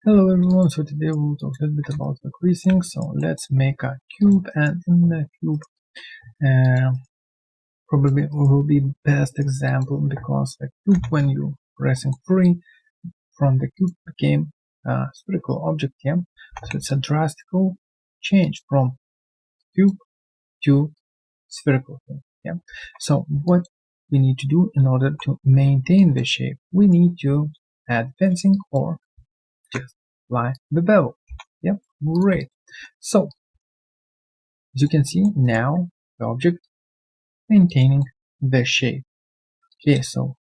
Hello everyone, so today we'll talk a little bit about the creasing. So let's make a cube, and in the cube probably will be best example because the cube, when you pressing free from the cube, became a spherical object. Yeah, so it's a drastic change from cube to spherical thing. Yeah, so what we need to do in order to maintain the shape, we need to add fencing or just apply the bevel. Yep, great. So as you can see now, the object maintaining the shape. Okay, so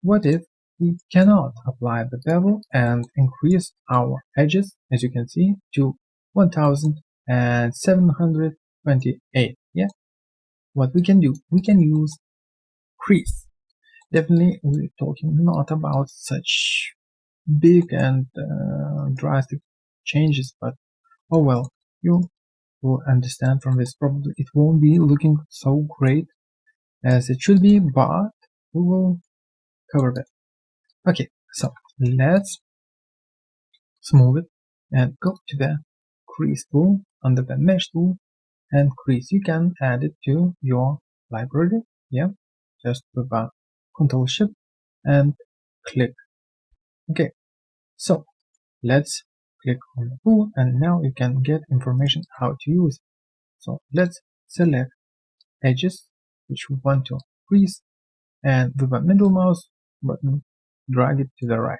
what if we cannot apply the bevel and increase our edges, as you can see, to 1728? Yeah, what we can do, we can use crease. Definitely, we're talking not about such big and drastic changes, but oh well, you will understand from this. Probably it won't be looking so great as it should be, but we will cover that. Okay, so let's smooth it and go to the crease tool under the mesh tool and crease. You can add it to your library. Yeah, just with a Control Shift and click. Okay, so let's click on the tool, and now you can get information how to use it. So let's select edges which we want to crease, and with a middle mouse button drag it to the right.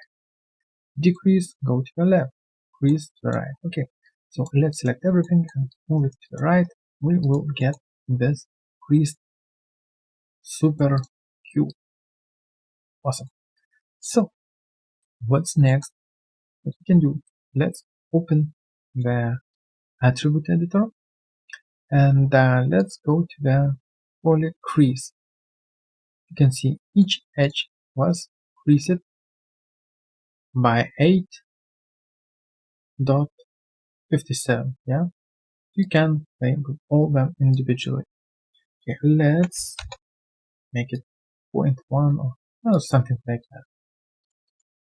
Decrease, go to the left. Crease to the right. Okay, so let's select everything and move it to the right. We will get this creased super cube. Awesome. So what's next? What we can do, let's open the attribute editor, and let's go to the poly crease. You can see each edge was creased by 8.57. Yeah, you can play with all of them individually. Okay, let's make it 0.1 or something like that.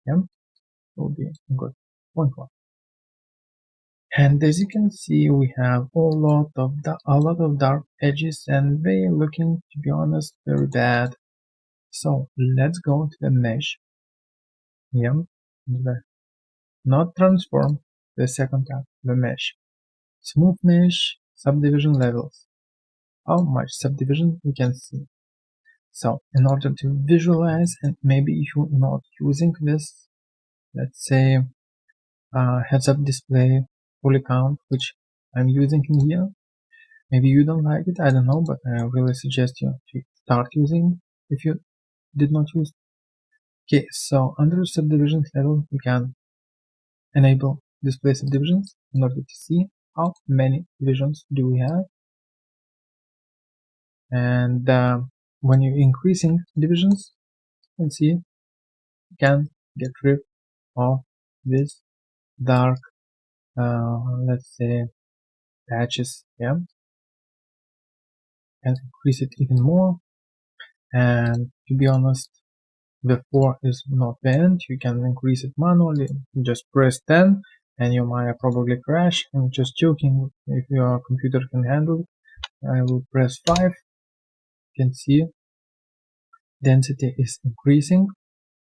Yeah, will be good. 0.1. And as you can see, we have a lot of dark edges, and they looking, to be honest, very bad. So let's go to the mesh. Yeah, not transform, the second tab, the mesh. Smooth mesh, subdivision levels. How much subdivision we can see. So in order to visualize, and maybe you're not using this, let's say heads-up display poly count, which I'm using in here. Maybe you don't like it, I don't know, but I really suggest you to start using if you did not use. Okay, so under subdivision level, you can enable display subdivisions in order to see how many divisions do we have. And when you're increasing divisions, you can see you can get rid of this dark, let's say, patches. Yeah, and increase it even more. And to be honest, the 4 is not the end. You can increase it manually. Just press 10 and you might probably crash. I'm just joking. If your computer can handle it, I will press 5. You can see density is increasing.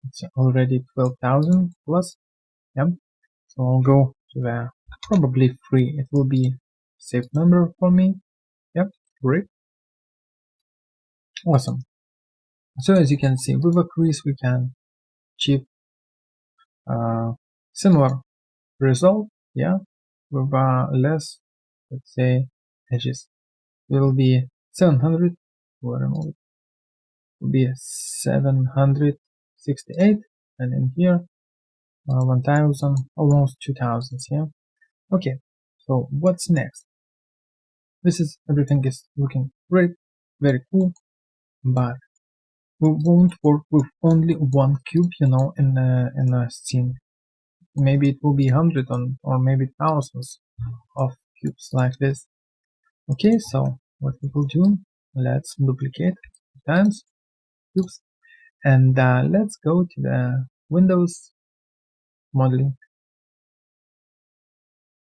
It's already 12,000 plus. Yeah. So I'll go to the probably free. It will be safe number for me. Yep, great. Awesome. So as you can see, with a crease we can achieve similar result, yeah, with less, let's say, edges. It will be 700, will be 768, and in here 1000, almost 2000. Yeah. Okay, so what's next? This is everything is looking great, very cool, but we won't work with only one cube, in a scene. Maybe it will be 100 or maybe thousands of cubes like this. Okay, so what we will do, let's duplicate times cubes, and let's go to the Windows modeling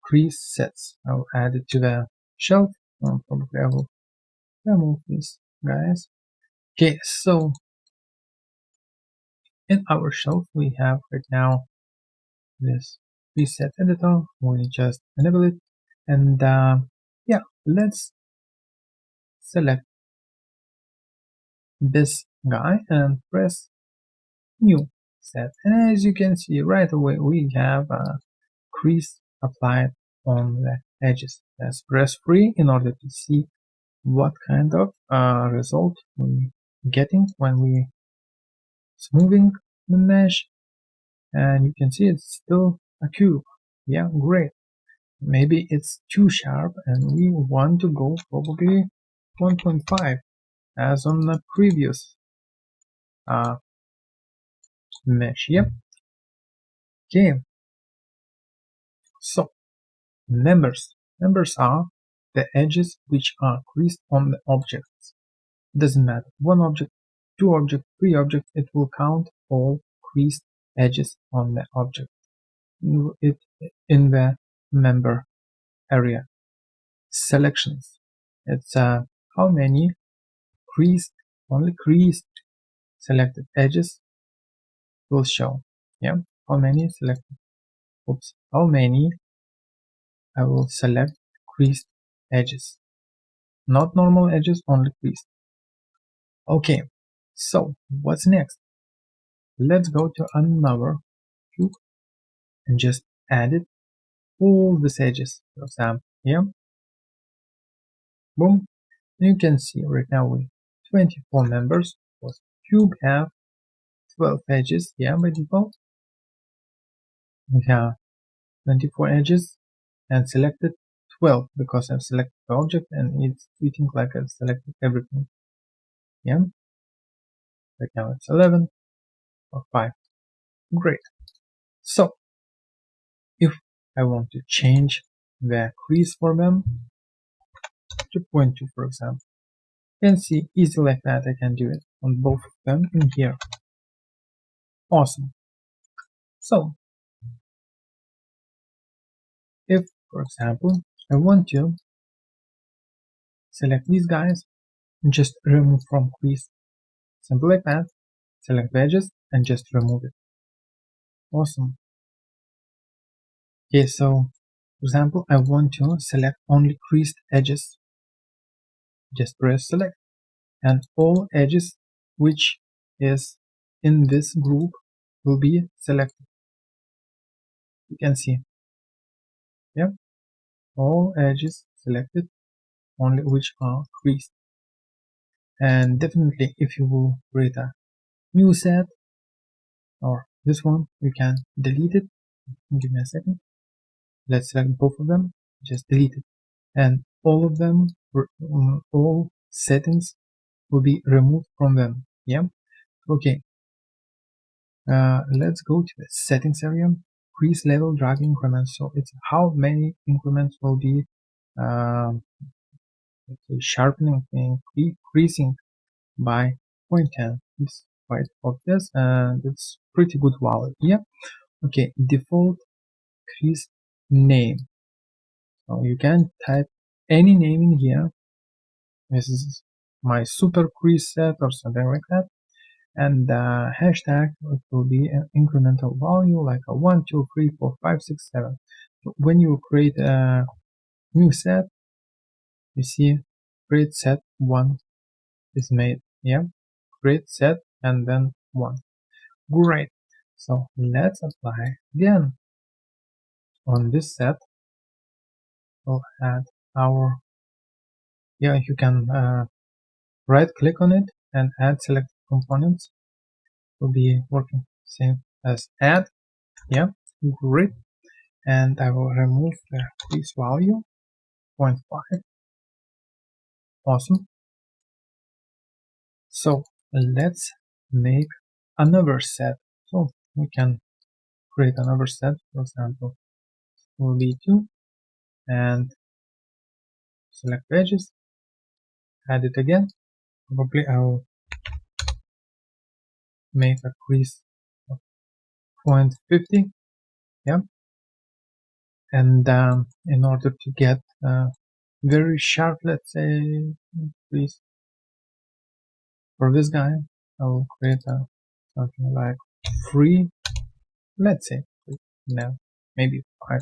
crease sets. I'll add it to the shelf. Probably I will remove this, guys. Okay, so in our shelf we have right now this preset editor. We just enable it, and yeah, let's select this guy and press new set, and as you can see right away we have a crease applied on the edges. Let's press free in order to see what kind of result we getting when we smoothing the mesh, and you can see it's still a cube. Yeah, great. Maybe it's too sharp and we want to go probably 1.5 as on the previous mesh. Yep. Okay, so members are the edges which are creased on the objects. Doesn't matter, one object, two objects, three objects, it will count all creased edges on the object in the member area. Selections, it's how many only creased selected edges will show. Yeah, how many selected, how many I will select creased edges, not normal edges, only creased. Okay, so what's next? Let's go to another cube and just add it all these edges. For example, here, boom. You can see right now we 24 members, because cube have 12 edges. Yeah, by default we have 24 edges and selected 12 because I've selected the object and it's treating like I've selected everything. Yeah, right now it's 11 or 5. Great. So if I want to change the crease for them to 0.2, for example, you can see easy like that. I can do it on both of them in here. Awesome. So if, for example, I want to select these guys and just remove from crease, simple like that, select the edges and just remove it. Awesome. Okay, so for example, I want to select only creased edges. Just press select, and all edges which is in this group will be selected. You can see, yeah, all edges selected, only which are creased. And definitely if you will create a new set or this one, you can delete it. Give me a second. Let's select both of them, just delete it, and all of them, all settings will be removed from them. Yeah, okay. Let's go to the settings area, crease level drag increments. So it's how many increments will be sharpening and increasing by 0.10. It's quite obvious and it's pretty good value. Yeah, okay. Default crease name. So you can type any name in here. This is my super crease set or something like that, and the hashtag will be an incremental value like a 1 2 3 4 5 6 7. So when you create a new set, you see create set 1 is made. Yeah, create set and then 1. Great. So let's apply again on this set. We'll add our, yeah, you can right click on it and add selected components. Will be working same as add. Yeah, great. And I will remove the crease value 0.5. Awesome. So let's make another set. So we can create another set. For example, will be 2 and select edges, add it again. Probably I will make a crease of 0.50. Yeah, And in order to get very sharp, let's say, crease for this guy, I will create something like free, let's say, no, maybe 5.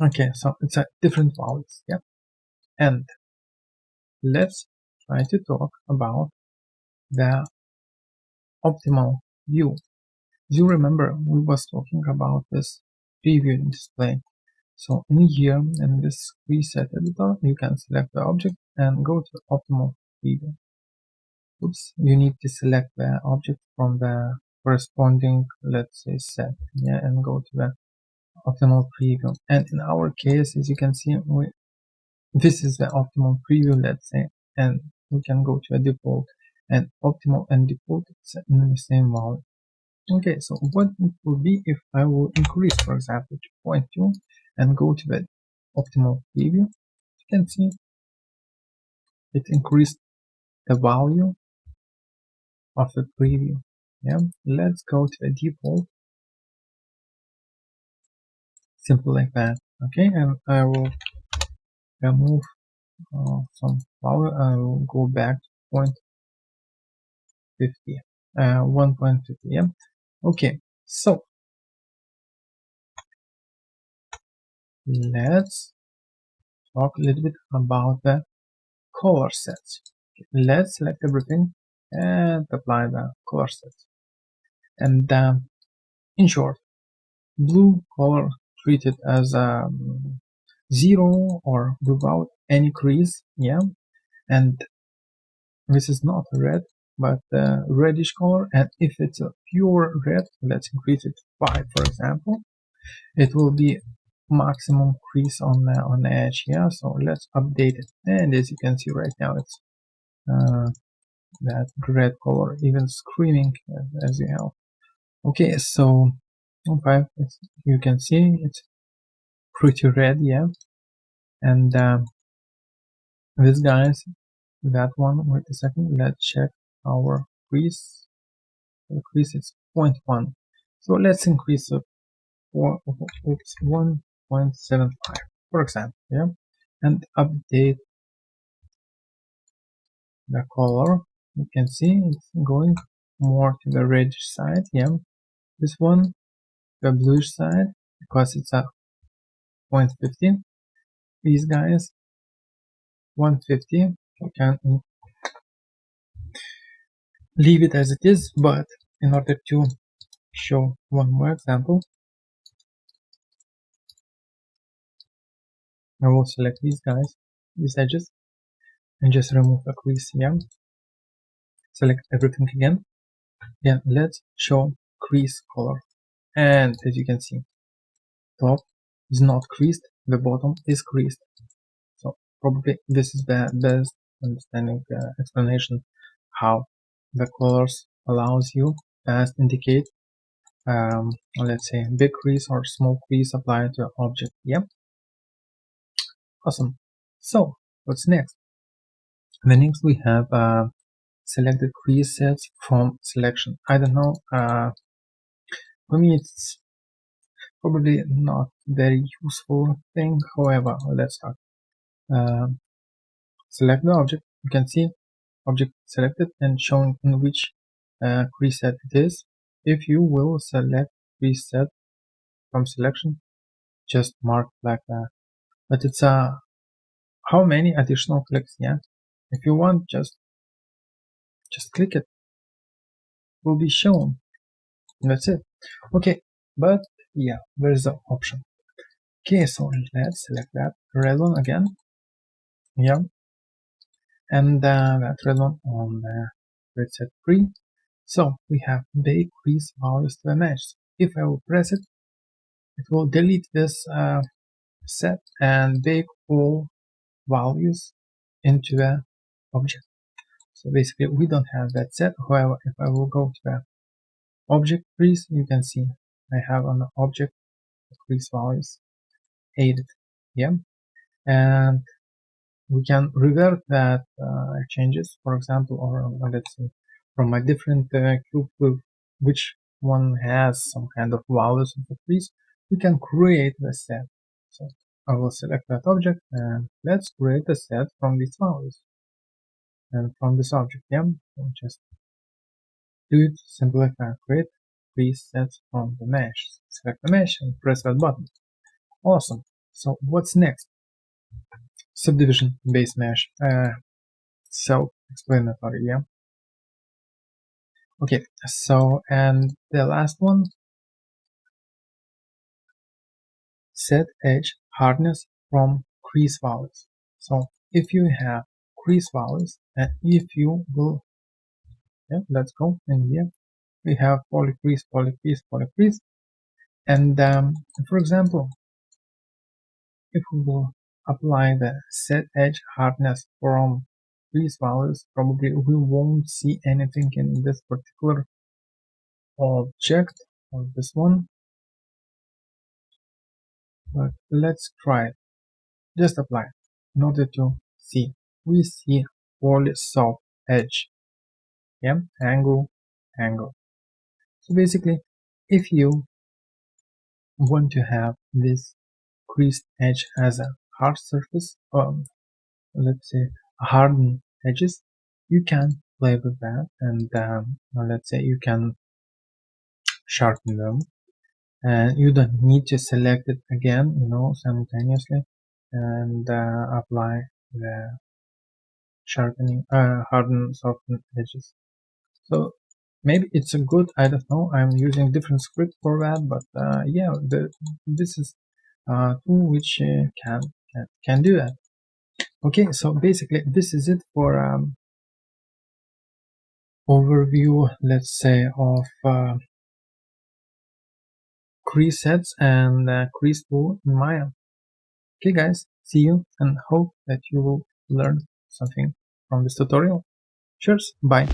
Okay, so it's a different values, yeah. And let's try to talk about the optimal view. Do you remember we was talking about this preview display? So in here, in this preset editor, you can select the object and go to optimal preview. Oops, you need to select the object from the corresponding, let's say, set, yeah, and go to the optimal preview. And in our case, as you can see, this is the optimal preview, let's say, and we can go to a default, and optimal and default is in the same value. Okay, so what it will be if I will increase, for example, to 0.2 and go to the optimal preview. You can see it increased the value of the preview. Yeah, let's go to the default, simple like that. Okay, and I will remove some value. I will go back to 0.50, 1.50. Yeah. Okay, so let's talk a little bit about the color sets. Let's select everything and apply the color sets. And in short, blue color treated as 0 or without any crease, yeah. And this is not red, but reddish color. And if it's a pure red, let's increase it to 5, for example. It will be maximum crease on the edge, yeah. So let's update it, and as you can see right now, it's that red color, even screaming as you have. Okay, so okay, you can see it's pretty red, yeah. And this guys, that one, wait a second, let's check our crease. The crease is 0.1, so let's increase it for 1.75, for example, yeah. And update the color. You can see it's going more to the reddish side, yeah. This one, the bluish side, because it's a 0.50. These guys, 150. You can leave it as it is, but in order to show one more example, I will select these guys, these edges, and just remove the crease, yeah. Select everything again. Yeah, let's show crease color. And as you can see, top is not creased, the bottom is creased. So probably this is the best understanding explanation how the colors allows you to indicate let's say big crease or small crease applied to an object. Yeah, awesome. So what's next? The next we have selected crease sets from selection. I don't know, for me it's probably not very useful thing. However, let's start. Select the object. You can see object selected and shown in which preset it is. If you will select preset from selection, just mark like that. But it's how many additional clicks? Yeah, if you want, just click it. Will be shown. That's it. Okay, but yeah, there's an option. Okay, so let's select that red one again. Yeah, and that red one on the preset 3. So we have bake crease values to the mesh. If I will press it, it will delete this set and bake all values into the object. So basically we don't have that set. However, if I will go to the object crease, you can see I have an object crease values added. Yeah, and we can revert that changes, for example, or let's say from a different cube with which one has some kind of values of the crease. we can create the set. So I will select that object and let's create a set from these values and from this object. Yeah, we'll just do it simply create presets from the mesh. Select the mesh and press that button. Awesome. So what's next? Subdivision base mesh. Self-explanatory. Yeah. Okay. So and the last one, set edge hardness from crease values. So if you have crease values and if you will, yeah, let's go in here. We have polycrease, polycrease, polycrease, and for example, if we will apply the set edge hardness from crease values, probably we won't see anything in this particular object or this one. But let's try it. Just apply in order to see. We see poly soft edge. Yeah, angle, angle. So basically, if you want to have this creased edge as a hard surface, let's say hardened edges, you can play with that, and let's say you can sharpen them, and you don't need to select it again, simultaneously, and apply the sharpening, harden, soften edges. So maybe it's a good, I don't know, I'm using different script for that, but yeah, this is a tool which can do that. Okay, so basically this is it for overview, let's say, of crease sets and crease tool in Maya. Okay guys, see you and hope that you will learn something from this tutorial. Cheers, bye.